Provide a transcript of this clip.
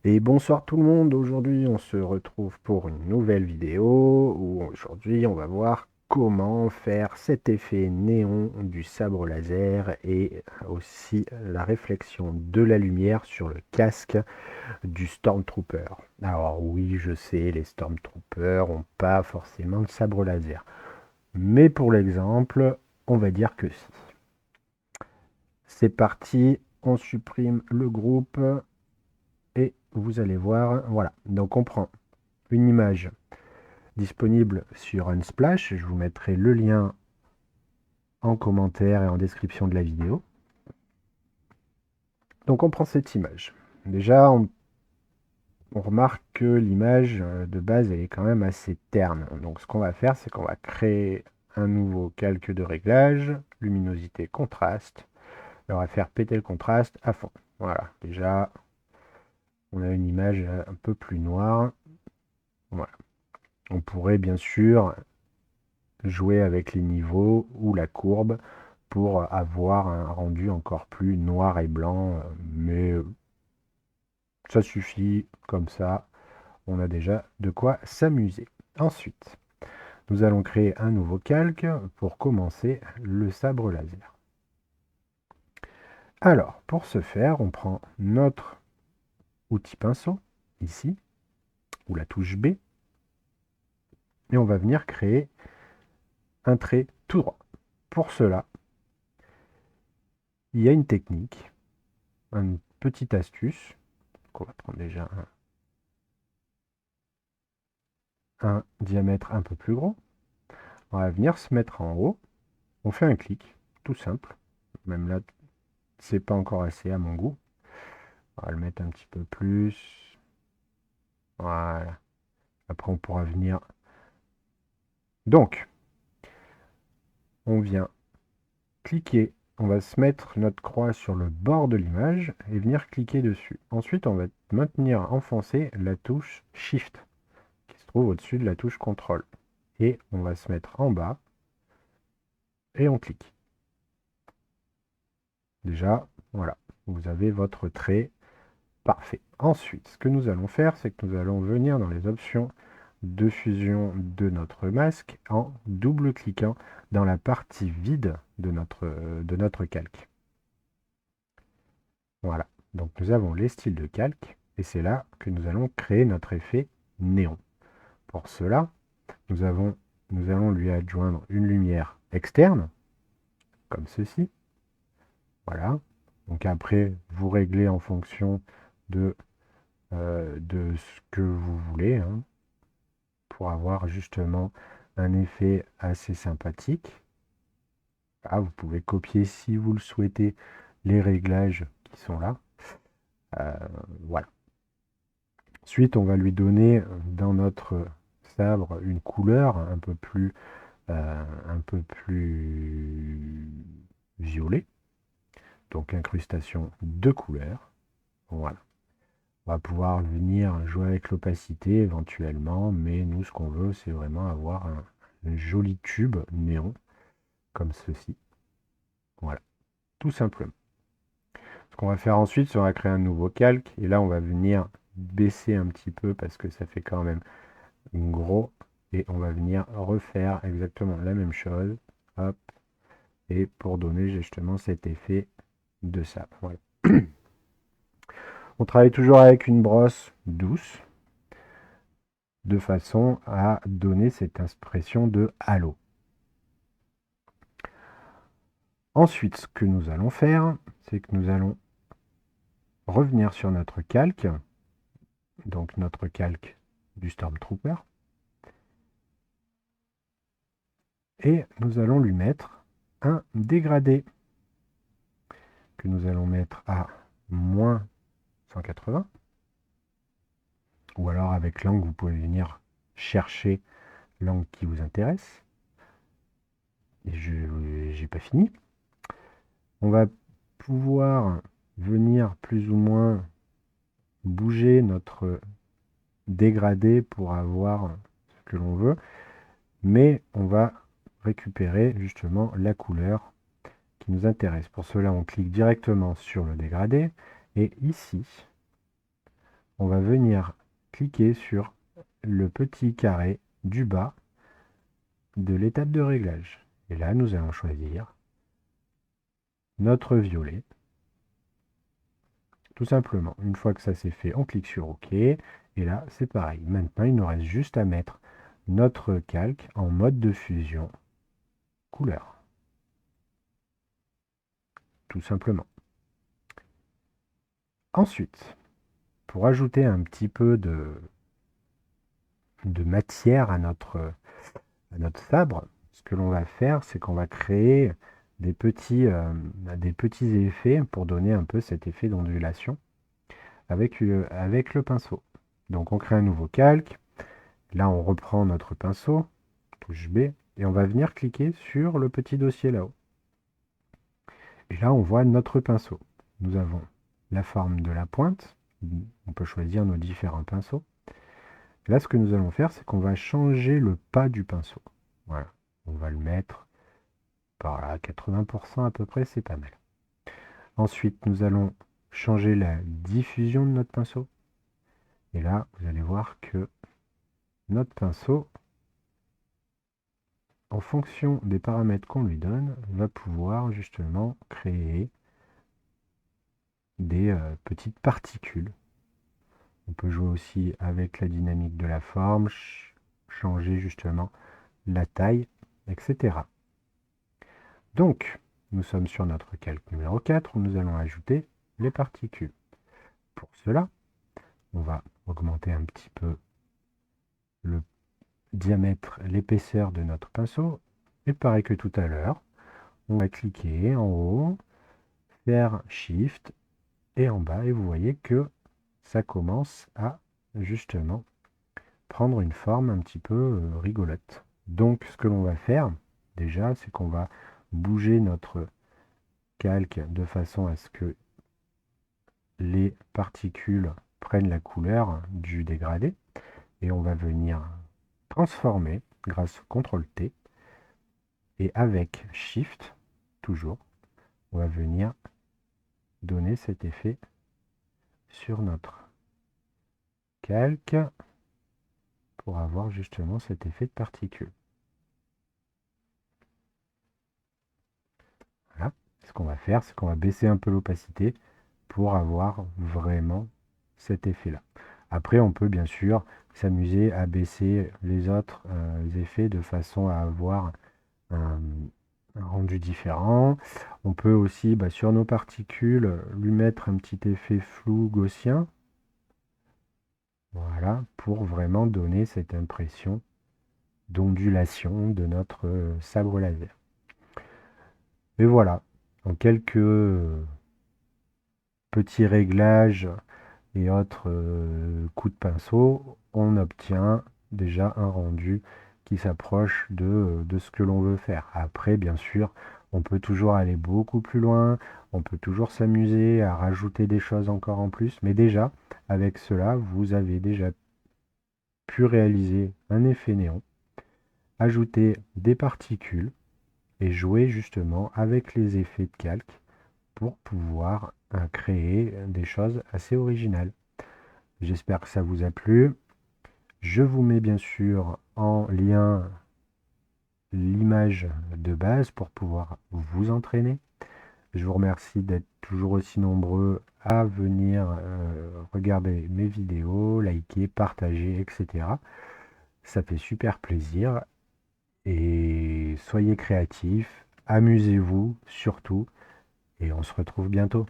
Et bonsoir tout le monde, aujourd'hui on se retrouve pour une nouvelle vidéo où aujourd'hui on va voir comment faire cet effet néon du sabre laser et aussi la réflexion de la lumière sur le casque du Stormtrooper. Alors oui, je sais, les Stormtroopers n'ont pas forcément le sabre laser, mais pour l'exemple, on va dire que si. C'est parti, on supprime le groupe et vous allez voir, voilà, donc on prend une image disponible sur Unsplash. Je vous mettrai le lien en commentaire et en description de la vidéo. Donc on prend cette image. Déjà, on remarque que l'image de base, elle est quand même assez terne. Donc ce qu'on va faire, c'est qu'on va créer un nouveau calque de réglage, luminosité, contraste. Et on va faire péter le contraste à fond. Voilà, déjà, on a une image un peu plus noire. Voilà. On pourrait bien sûr jouer avec les niveaux ou la courbe pour avoir un rendu encore plus noir et blanc, mais ça suffit, comme ça, on a déjà de quoi s'amuser. Ensuite, nous allons créer un nouveau calque pour commencer le sabre laser. Alors, pour ce faire, on prend notre outil pinceau, ici, ou la touche B, et on va venir créer un trait tout droit. Pour cela, il y a une technique, une petite astuce, qu'on va prendre déjà un diamètre un peu plus gros. On va venir se mettre en haut. On fait un clic, tout simple. Même là, c'est pas encore assez à mon goût. On va le mettre un petit peu plus. Voilà. Après, on pourra venir. Donc, on vient cliquer. On va se mettre notre croix sur le bord de l'image et venir cliquer dessus. Ensuite, on va maintenir enfoncé la touche Shift qui se trouve au-dessus de la touche Contrôle. Et on va se mettre en bas et on clique. Déjà, voilà, vous avez votre trait parfait. Ensuite, ce que nous allons faire, c'est que nous allons venir dans les options de fusion de notre masque en double-cliquant dans la partie vide de notre calque. Voilà, donc nous avons les styles de calque et c'est là que nous allons créer notre effet néon. Pour cela, nous allons lui adjoindre une lumière externe, comme ceci. Voilà, donc après, vous réglez en fonction de ce que vous voulez, hein, pour avoir justement un effet assez sympathique. Ah, vous pouvez copier si vous le souhaitez les réglages qui sont là. Euh, voilà. Ensuite, on va lui donner dans notre sabre une couleur un peu plus violet. Donc incrustation de couleurs. Voilà. On va pouvoir venir jouer avec l'opacité éventuellement, mais nous, ce qu'on veut, c'est vraiment avoir un joli tube néon, comme ceci. Voilà, tout simplement. Ce qu'on va faire ensuite, c'est qu'on va créer un nouveau calque, et là, on va venir baisser un petit peu, parce que ça fait quand même gros, et on va venir refaire exactement la même chose, hop, et pour donner justement cet effet de ça. Voilà. On travaille toujours avec une brosse douce, de façon à donner cette impression de halo. Ensuite, ce que nous allons faire, c'est que nous allons revenir sur notre calque, donc notre calque du Stormtrooper, et nous allons lui mettre un dégradé que nous allons mettre à moins 180, ou alors avec l'angle, vous pouvez venir chercher l'angle qui vous intéresse. Et je n'ai pas fini. On va pouvoir venir plus ou moins bouger notre dégradé pour avoir ce que l'on veut, mais on va récupérer justement la couleur qui nous intéresse. Pour cela, on clique directement sur le dégradé et ici, on va venir cliquer sur le petit carré du bas de l'étape de réglage. Et là, nous allons choisir notre violet. Tout simplement. Une fois que ça c'est fait, on clique sur OK. Et là, c'est pareil. Maintenant, il nous reste juste à mettre notre calque en mode de fusion couleur. Tout simplement. Ensuite, pour ajouter un petit peu de matière à notre sabre, ce que l'on va faire, c'est qu'on va créer des petits effets pour donner un peu cet effet d'ondulation avec le pinceau. Donc on crée un nouveau calque. Là, on reprend notre pinceau, touche B, et on va venir cliquer sur le petit dossier là-haut. Et là, on voit notre pinceau. Nous avons la forme de la pointe. On peut choisir nos différents pinceaux. Là, ce que nous allons faire, c'est qu'on va changer le pas du pinceau. Voilà. On va le mettre par là, 80% à peu près, c'est pas mal. Ensuite, nous allons changer la diffusion de notre pinceau. Et là, vous allez voir que notre pinceau, en fonction des paramètres qu'on lui donne, va pouvoir justement créer des petites particules. On peut jouer aussi avec la dynamique de la forme, changer justement la taille, etc. Donc, nous sommes sur notre calque numéro 4 où nous allons ajouter les particules. Pour cela, on va augmenter un petit peu le diamètre, l'épaisseur de notre pinceau. Et pareil que tout à l'heure, on va cliquer en haut, faire Shift et en bas, et vous voyez que ça commence à justement prendre une forme un petit peu rigolote. Donc ce que l'on va faire déjà, c'est qu'on va bouger notre calque de façon à ce que les particules prennent la couleur du dégradé, et on va venir transformer grâce au CTRL T, et avec Shift toujours, on va venir donner cet effet sur notre calque pour avoir justement cet effet de particules. Voilà. Ce qu'on va faire, c'est qu'on va baisser un peu l'opacité pour avoir vraiment cet effet-là. Après, on peut bien sûr s'amuser à baisser les autres effets de façon à avoir un rendu différent. On peut aussi, sur nos particules, lui mettre un petit effet flou gaussien. Voilà, pour vraiment donner cette impression d'ondulation de notre sabre laser. Et voilà, en quelques petits réglages et autres coups de pinceau, on obtient déjà un rendu qui s'approche de ce que l'on veut faire. Après, bien sûr, on peut toujours aller beaucoup plus loin, on peut toujours s'amuser à rajouter des choses encore en plus, mais déjà, avec cela, vous avez déjà pu réaliser un effet néon, ajouter des particules et jouer justement avec les effets de calque pour pouvoir créer des choses assez originales. J'espère que ça vous a plu. Je vous mets bien sûr en lien l'image de base pour pouvoir vous entraîner. Je vous remercie d'être toujours aussi nombreux à venir regarder mes vidéos, liker, partager, etc. Ça fait super plaisir. Et soyez créatifs, amusez-vous surtout, et on se retrouve bientôt.